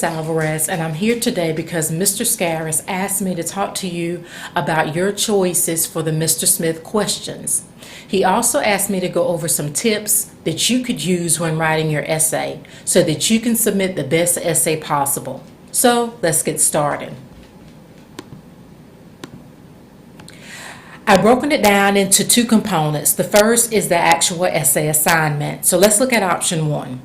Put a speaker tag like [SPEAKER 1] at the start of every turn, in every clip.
[SPEAKER 1] Candace Alvarez, and I'm here today because Mr. Scaris asked me to talk to you about your choices for the Mr. Smith questions. He also asked me to go over some tips that you could use when writing your essay so that you can submit the best essay possible. So let's get started. I've broken it down into two components. The first is the actual essay assignment. So let's look at option one.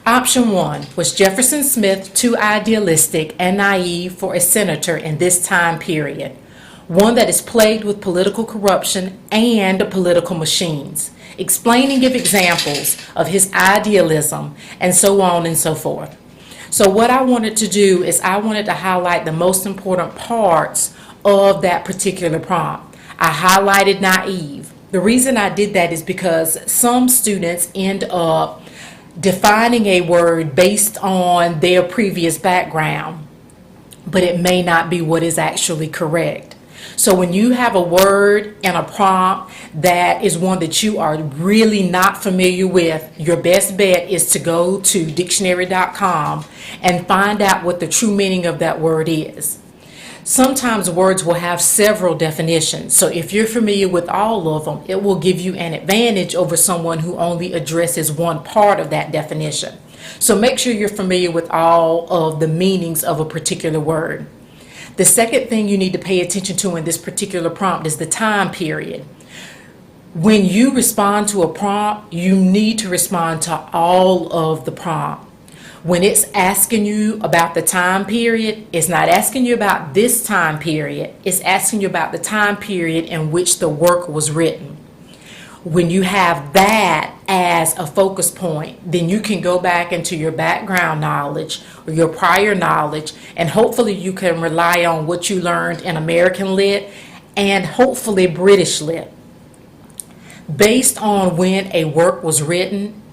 [SPEAKER 1] Option one, was Jefferson Smith too idealistic and naive for a senator in this time period? One that is plagued with political corruption and political machines. Explain and give examples of his idealism and so on and so forth. So what I wanted to do is I wanted to highlight the most important parts of that particular prompt. I highlighted naive. The reason I did that is because some students end up defining a word based on their previous background, but it may not be what is actually correct. So when you have a word in a prompt that is one that you are really not familiar with, your best bet is to go to dictionary.com and find out what the true meaning of that word is. Sometimes words will have several definitions, so if you're familiar with all of them, it will give you an advantage over someone who only addresses one part of that definition. So make sure you're familiar with all of the meanings of a particular word. The second thing you need to pay attention to in this particular prompt is the time period. When you respond to a prompt, you need to respond to all of the prompt. When it's asking you about the time period, it's not asking you about this time period. It's asking you about the time period in which the work was written. When you have that as a focus point, then you can go back into your background knowledge or your prior knowledge, and hopefully you can rely on what you learned in American Lit and hopefully British Lit. Based on when a work was written,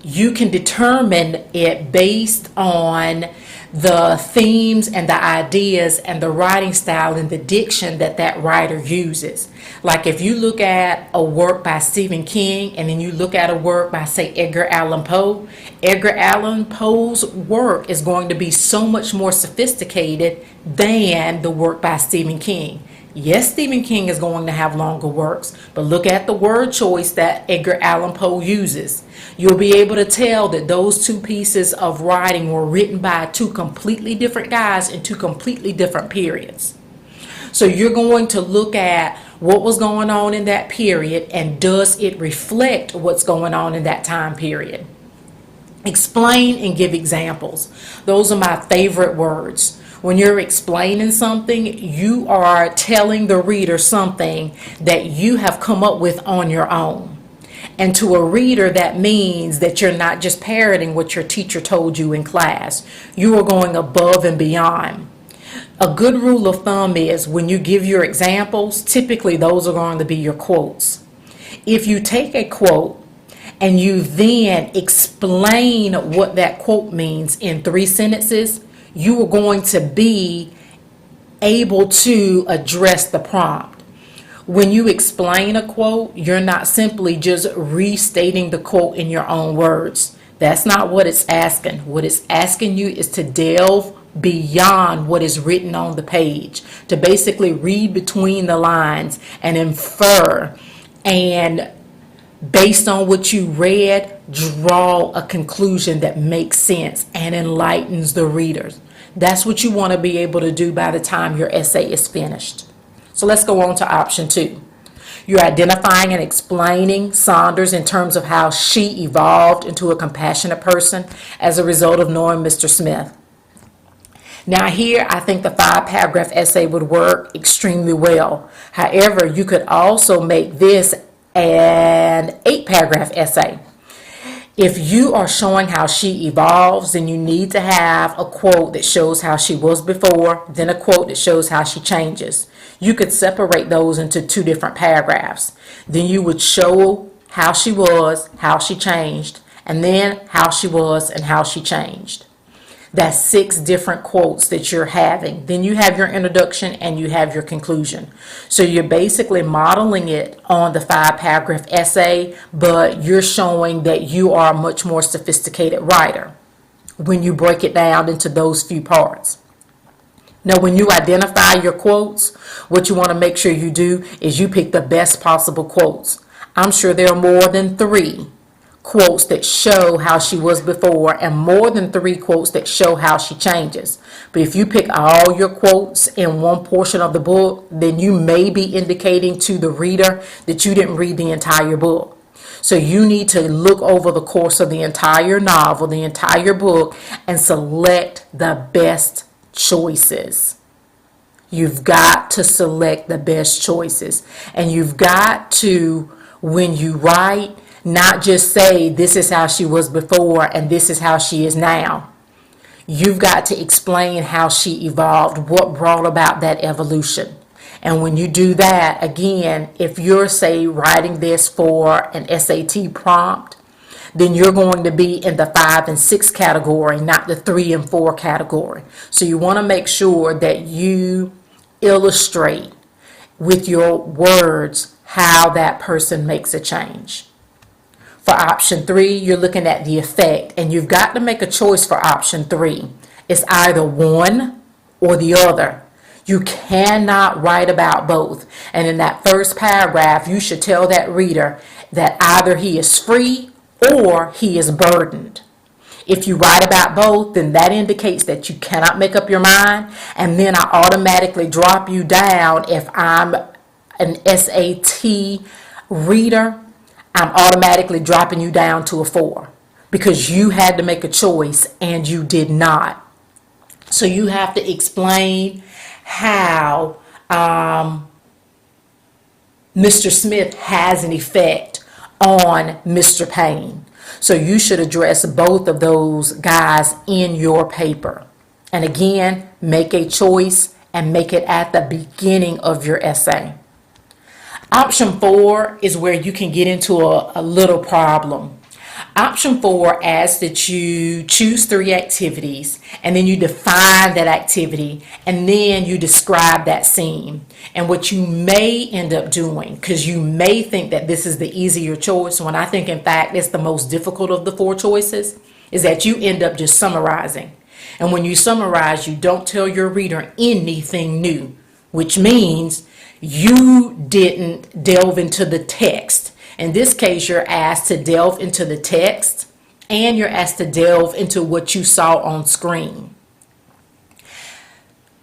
[SPEAKER 1] you can determine it based on the themes and the ideas and the writing style and the diction that that writer uses. Like if you look at a work by Stephen King and then you look at a work by, say, Edgar Allan Poe, Edgar Allan Poe's work is going to be so much more sophisticated than the work by Stephen King. Yes, Stephen King is going to have longer works, but look at the word choice that Edgar Allan Poe uses. You'll be able to tell that those two pieces of writing were written by two completely different guys in two completely different periods. So you're going to look at what was going on in that period and does it reflect what's going on in that time period. Explain and give examples. Those are my favorite words. When you're explaining something, you are telling the reader something that you have come up with on your own. And to a reader, that means that you're not just parroting what your teacher told you in class. You are going above and beyond. A good rule of thumb is when you give your examples, typically those are going to be your quotes. If you take a quote and you then explain what that quote means in 3 sentences, you are going to be able to address the prompt. When you explain a quote, you're not simply just restating the quote in your own words. That's not what it's asking. What it's asking you is to delve beyond what is written on the page, to basically read between the lines and infer, and based on what you read, draw a conclusion that makes sense and enlightens the readers. That's what you want to be able to do by the time your essay is finished. So let's go on to option 2. You're identifying and explaining Saunders in terms of how she evolved into a compassionate person as a result of knowing Mr. Smith. Now here, I think the 5-paragraph essay would work extremely well. However, you could also make this an 8-paragraph essay. If you are showing how she evolves, then you need to have a quote that shows how she was before, then a quote that shows how she changes. You could separate those into 2 different paragraphs. Then you would show how she was, how she changed, and then how she was and how she changed. That's 6 different quotes that you're having. Then you have your introduction and you have your conclusion. So you're basically modeling it on the 5-paragraph essay, but you're showing that you are a much more sophisticated writer. when you break it down into those few parts. Now, when you identify your quotes, what you want to make sure you do is you pick the best possible quotes. I'm sure there are more than 3 quotes that show how she was before and more than 3 quotes that show how she changes. But if you pick all your quotes in one portion of the book, then you may be indicating to the reader that you didn't read the entire book. So you need to look over the course of the entire novel, the entire book, and select the best choices. You've got to select the best choices. And you've got to, when you write, not just say this is how she was before and this is how she is now. You've got to explain how she evolved, what brought about that evolution. And when you do that, again, if you're, say, writing this for an SAT prompt, then you're going to be in the 5 and 6 category, not the 3 and 4 category. So you want to make sure that you illustrate with your words how that person makes a change. For option 3, you're looking at the effect, and you've got to make a choice for option 3. It's either one or the other. You cannot write about both. And in that first paragraph, you should tell that reader that either he is free or he is burdened. If you write about both, then that indicates that you cannot make up your mind, and then I automatically drop you down. If I'm an SAT reader, I'm automatically dropping you down to a 4 because you had to make a choice and you did not. So you have to explain how Mr. Smith has an effect on Mr. Payne. So you should address both of those guys in your paper. And again, make a choice and make it at the beginning of your essay. Option 4 is where you can get into a little problem. Option 4 asks that you choose 3 activities and then you define that activity and then you describe that scene. And what you may end up doing, because you may think that this is the easier choice, when I think in fact it's the most difficult of the 4 choices, is that you end up just summarizing. And when you summarize, you don't tell your reader anything new, which means you didn't delve into the text. In this case, you're asked to delve into the text and you're asked to delve into what you saw on screen.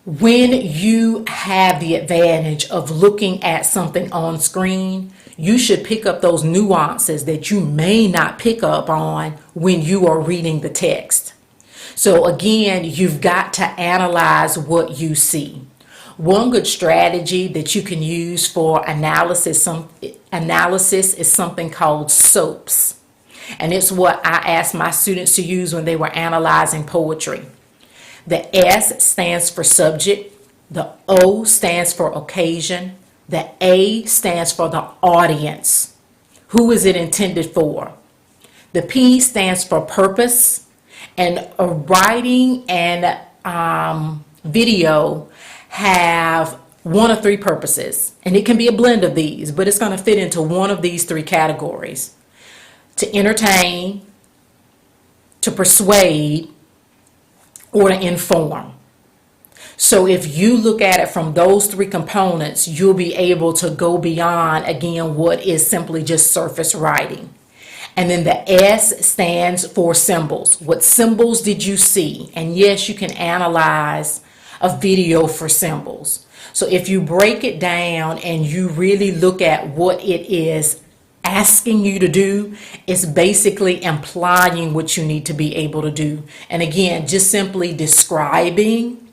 [SPEAKER 1] When you have the advantage of looking at something on screen, you should pick up those nuances that you may not pick up on when you are reading the text. So again, you've got to analyze what you see. One good strategy that you can use for analysis is something called SOAPs. And it's what I asked my students to use when they were analyzing poetry. The S stands for subject, the O stands for occasion, the A stands for the audience. Who is it intended for? The P stands for purpose, and writing and video have one of 3 purposes, and it can be a blend of these, but it's going to fit into one of these 3 categories: to entertain, to persuade, or to inform. So if you look at it from those 3 components, you'll be able to go beyond, again, what is simply just surface writing. And then the S stands for symbols. What symbols did you see? And yes, you can analyze a video for symbols. So if you break it down and you really look at what it is asking you to do, it's basically implying what you need to be able to do. And again, just simply describing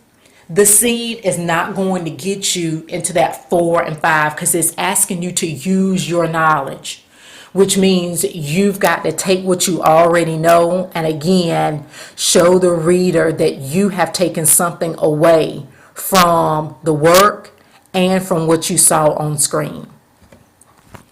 [SPEAKER 1] the scene is not going to get you into that 4 and 5 because it's asking you to use your knowledge, which means you've got to take what you already know and again show the reader that you have taken something away from the work and from what you saw on screen.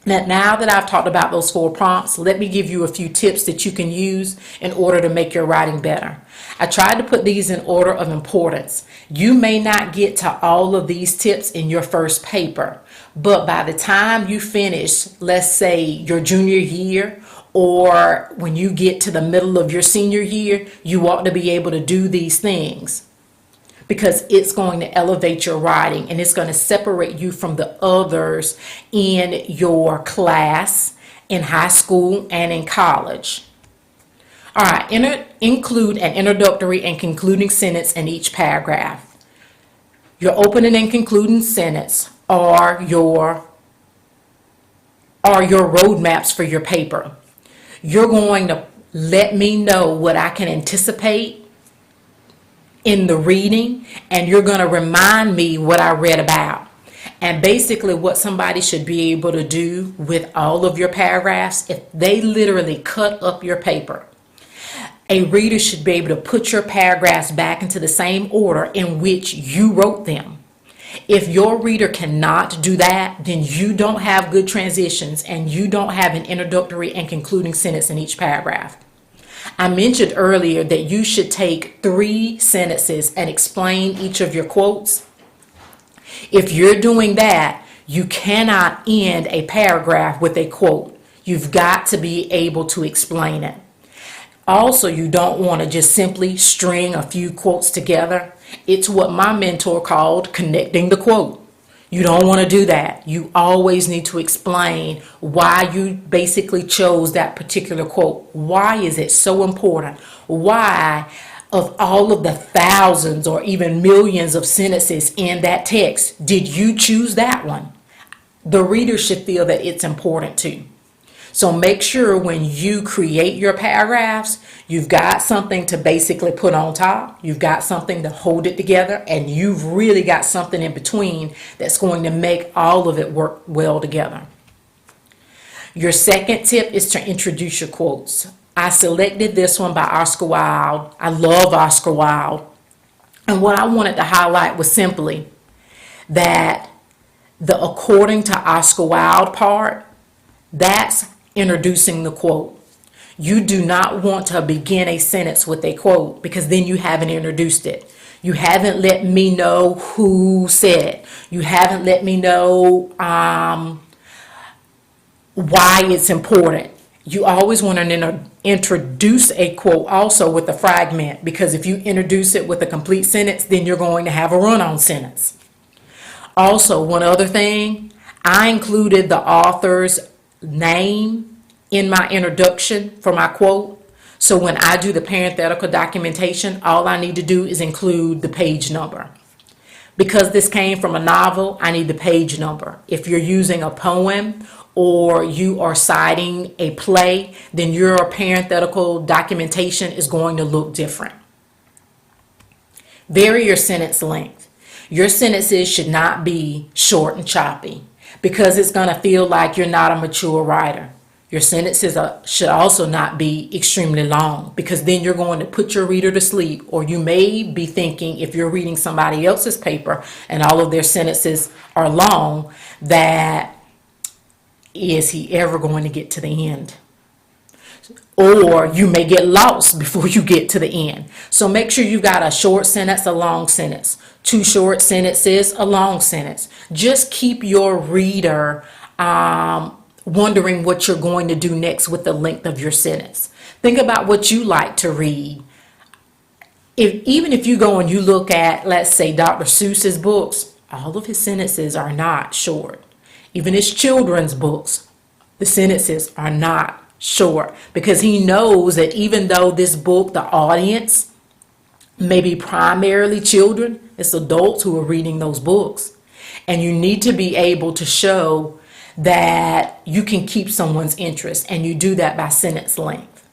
[SPEAKER 1] Now that I've talked about those 4 prompts, let me give you a few tips that you can use in order to make your writing better. I tried to put these in order of importance. You may not get to all of these tips in your first paper, but by the time you finish, let's say your junior year or when you get to the middle of your senior year, you ought to be able to do these things, because it's going to elevate your writing and it's going to separate you from the others in your class, in high school, and in college. All right, include an introductory and concluding sentence in each paragraph. Your opening and concluding sentence are your roadmaps for your paper. You're going to let me know what I can anticipate in the reading, and you're going to remind me what I read about. And basically what somebody should be able to do with all of your paragraphs, if they literally cut up your paper, a reader should be able to put your paragraphs back into the same order in which you wrote them. If your reader cannot do that, then you don't have good transitions and you don't have an introductory and concluding sentence in each paragraph. I mentioned earlier that you should take 3 sentences and explain each of your quotes. If you're doing that, you cannot end a paragraph with a quote. You've got to be able to explain it. Also, you don't want to just simply string a few quotes together. It's what my mentor called connecting the quote. You don't want to do that. You always need to explain why you basically chose that particular quote. Why is it so important? Why, of all of the thousands or even millions of sentences in that text, did you choose that one? The reader should feel that it's important too. So make sure when you create your paragraphs, you've got something to basically put on top, you've got something to hold it together, and you've really got something in between that's going to make all of it work well together. Your second tip is to introduce your quotes. I selected this one by Oscar Wilde. I love Oscar Wilde. And what I wanted to highlight was simply that the according to Oscar Wilde part, that's introducing the quote. You do not want to begin a sentence with a quote, because then you haven't introduced it. You haven't let me know who said it. You haven't let me know why it's important. You always want to introduce a quote also with a fragment, because if you introduce it with a complete sentence, then you're going to have a run-on sentence. Also, one other thing, I included the author's name in my introduction for my quote. So when I do the parenthetical documentation, all I need to do is include the page number. Because this came from a novel, I need the page number. If you're using a poem or you are citing a play, then your parenthetical documentation is going to look different. Vary your sentence length. Your sentences should not be short and choppy, because it's going to feel like you're not a mature writer. Your sentences should also not be extremely long, because then you're going to put your reader to sleep. Or you may be thinking, if you're reading somebody else's paper and all of their sentences are long, that is he ever going to get to the end? Or you may get lost before you get to the end. So make sure you've got a short sentence, a long sentence, 2 short sentences, a long sentence. Just keep your reader wondering what you're going to do next with the length of your sentence. Think about what you like to read. Even if you go and you look at, let's say, Dr. Seuss's books, all of his sentences are not short. Even his children's books, the sentences are not short, because he knows that even though this book, the audience, may be primarily children, it's adults who are reading those books. And you need to be able to show that you can keep someone's interest, and you do that by sentence length.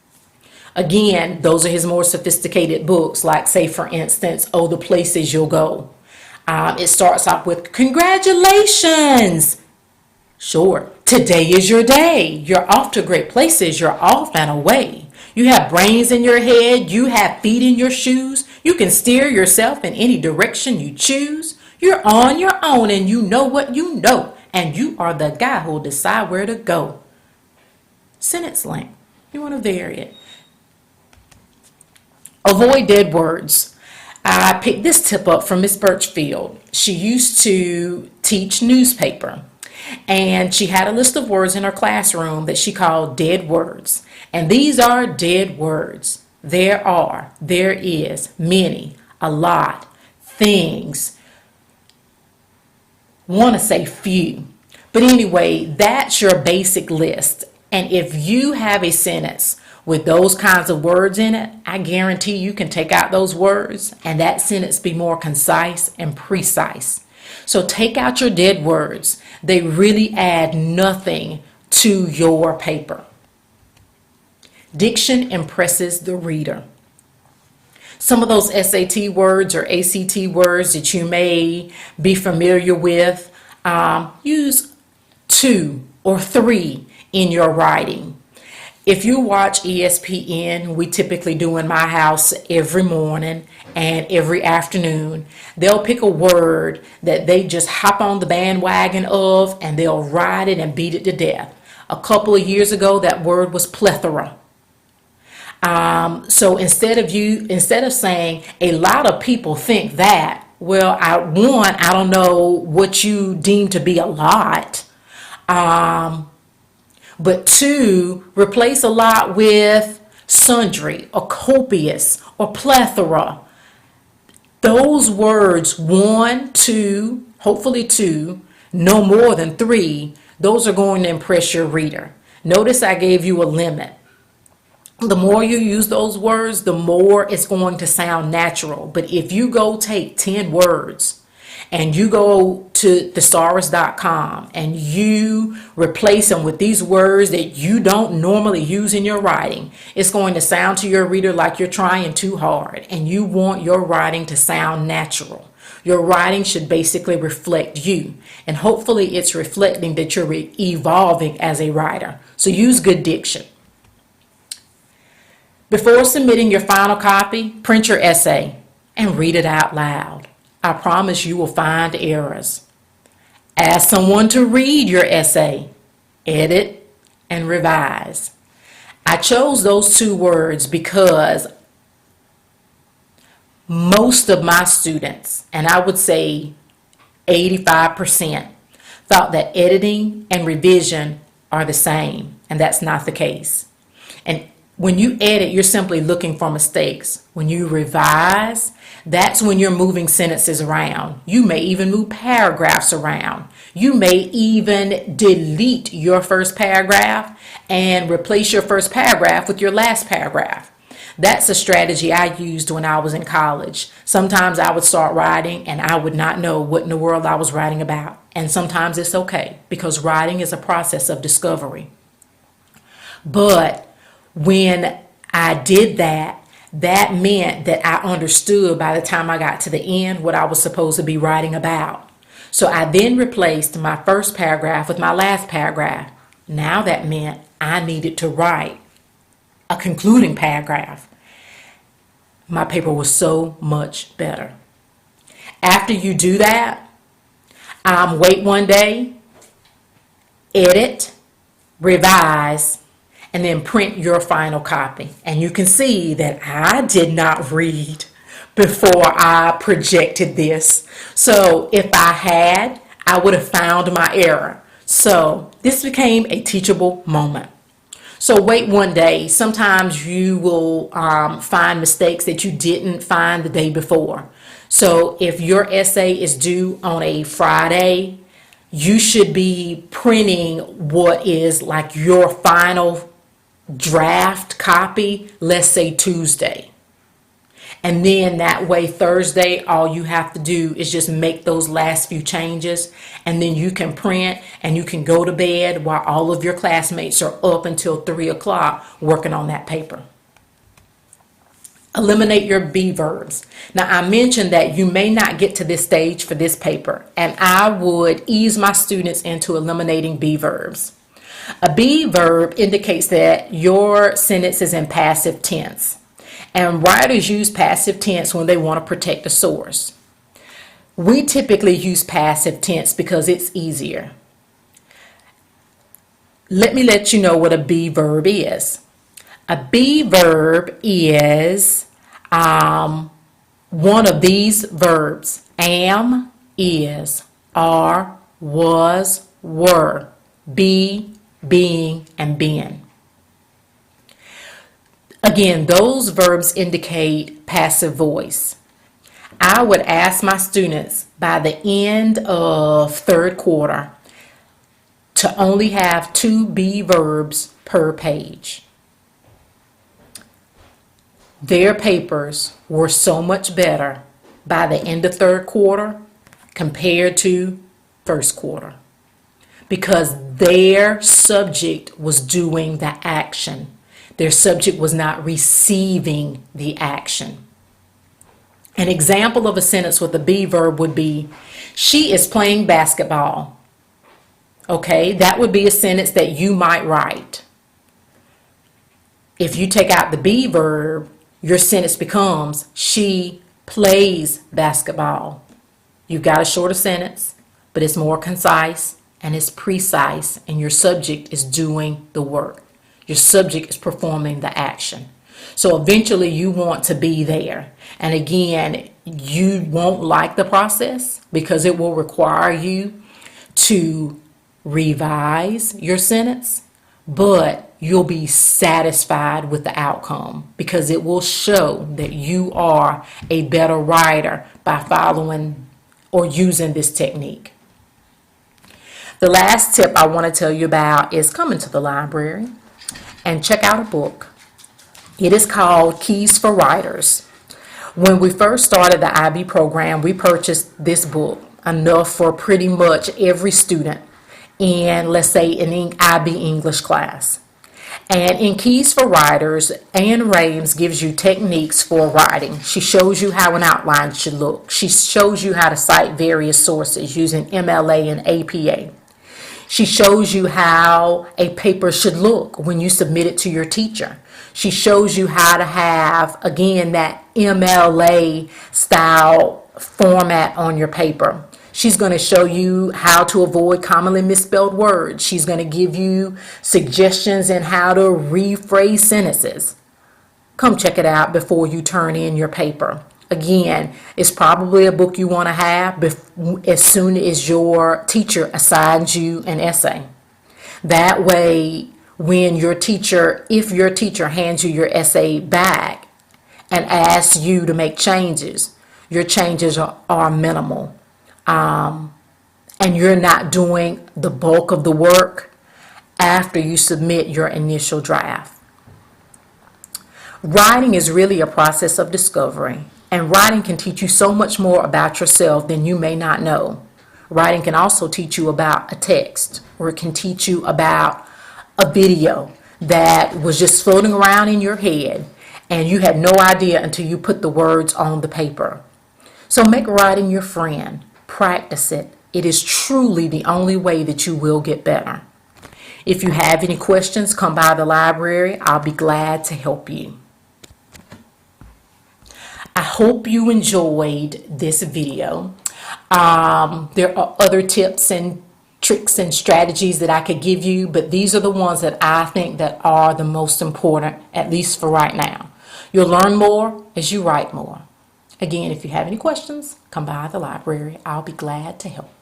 [SPEAKER 1] Again, those are his more sophisticated books, like, say, for instance, Oh, the Places You'll Go. It starts off with, congratulations! Sure, today is your day. You're off to great places. You're off and away. You have brains in your head. You have feet in your shoes. You can steer yourself in any direction you choose. You're on your own and you know what you know. And you are the guy who'll decide where to go. Sentence length. You want to vary it. Avoid dead words. I picked this tip up from Miss Birchfield. She used to teach newspaper. And she had a list of words in her classroom that she called dead words. And these are dead words. There is, many, a lot, things, want to say few. But anyway, that's your basic list. And if you have a sentence with those kinds of words in it, I guarantee you can take out those words and that sentence be more concise and precise. So take out your dead words. They really add nothing to your paper. Diction impresses the reader. Some of those SAT words or ACT words that you may be familiar with, use 2 or 3 in your writing. If you watch ESPN, we typically do in my house every morning and every afternoon, they'll pick a word that they just hop on the bandwagon of and they'll ride it and beat it to death. A couple of years ago, that word was plethora. So instead of saying a lot of people think that, well, I don't know what you deem to be a lot. But 2, replace a lot with sundry or copious or plethora. Those words, 1, 2, hopefully 2, no more than 3, those are going to impress your reader. Notice I gave you a limit. The more you use those words, the more it's going to sound natural. But if you go take 10 words and you go to thesaurus.com and you replace them with these words that you don't normally use in your writing, it's going to sound to your reader like you're trying too hard, and you want your writing to sound natural. Your writing should basically reflect you, and hopefully it's reflecting that you're evolving as a writer. So use good diction. Before submitting your final copy, print your essay and read it out loud. I promise you will find errors. Ask someone to read your essay, edit, and revise. I chose those 2 words because most of my students, and I would say 85%, thought that editing and revision are the same, and that's not the case. And when you edit, you're simply looking for mistakes. When you revise, that's when you're moving sentences around. You may even move paragraphs around. You may even delete your first paragraph and replace your first paragraph with your last paragraph. That's a strategy I used when I was in college. Sometimes I would start writing and I would not know what in the world I was writing about. And sometimes it's okay, because writing is a process of discovery. But when I did that, that meant that I understood by the time I got to the end what I was supposed to be writing about. So I then replaced my first paragraph with my last paragraph. Now that meant I needed to write a concluding paragraph. My paper was so much better. After you do that, wait one day, edit, revise, and then print your final copy. And you can see that I did not read before I projected this. So if I had, I would have found my error. So this became a teachable moment. So wait one day. Sometimes you will find mistakes that you didn't find the day before. So if your essay is due on a Friday, you should be printing what is like your final draft copy, let's say Tuesday. And then that way Thursday, all you have to do is just make those last few changes, and then you can print and you can go to bed while all of your classmates are up until 3 o'clock working on that paper. Eliminate your be verbs. Now, I mentioned that you may not get to this stage for this paper, and I would ease my students into eliminating be verbs. A be verb indicates that your sentence is in passive tense, and writers use passive tense when they want to protect the source. We typically use passive tense because it's easier. Let me let you know what a be verb is. A be verb is one of these verbs: am, is, are, was, were, be, being, and been. Again, those verbs indicate passive voice. I would ask my students by the end of third quarter to only have 2 be verbs per page. Their papers were so much better by the end of third quarter compared to first quarter because their subject was doing the action. Their subject was not receiving the action. An example of a sentence with a be verb would be, she is playing basketball. Okay, that would be a sentence that you might write. If you take out the be verb, your sentence becomes, she plays basketball. You've got a shorter sentence, but it's more concise and it's precise, and your subject is doing the work. Your subject is performing the action. So eventually you want to be there. And again, you won't like the process because it will require you to revise your sentence, but you'll be satisfied with the outcome because it will show that you are a better writer by following or using this technique. The last tip I want to tell you about is coming to the library and check out a book. It is called Keys for Writers. When we first started the IB program, we purchased this book, enough for pretty much every student in, let's say, an IB English class. And in Keys for Writers, Anne Rames gives you techniques for writing. She shows you how an outline should look. She shows you how to cite various sources using MLA and APA. She shows you how a paper should look when you submit it to your teacher. She shows you how to have, again, that MLA style format on your paper. She's going to show you how to avoid commonly misspelled words. She's going to give you suggestions in how to rephrase sentences. Come check it out before you turn in your paper. Again, it's probably a book you want to have as soon as your teacher assigns you an essay. That way, when your teacher, if your teacher hands you your essay back and asks you to make changes, your changes are minimal. And you're not doing the bulk of the work after you submit your initial draft. Writing is really a process of discovery, and writing can teach you so much more about yourself than you may not know. Writing can also teach you about a text, or it can teach you about a video that was just floating around in your head and you had no idea until you put the words on the paper. So make writing your friend. Practice it. It is truly the only way that you will get better. If you have any questions, come by the library. I'll be glad to help you. I hope you enjoyed this video. There are other tips and tricks and strategies that I could give you, but these are the ones that I think that are the most important, at least for right now. You'll learn more as you write more. Again, if you have any questions, come by the library. I'll be glad to help.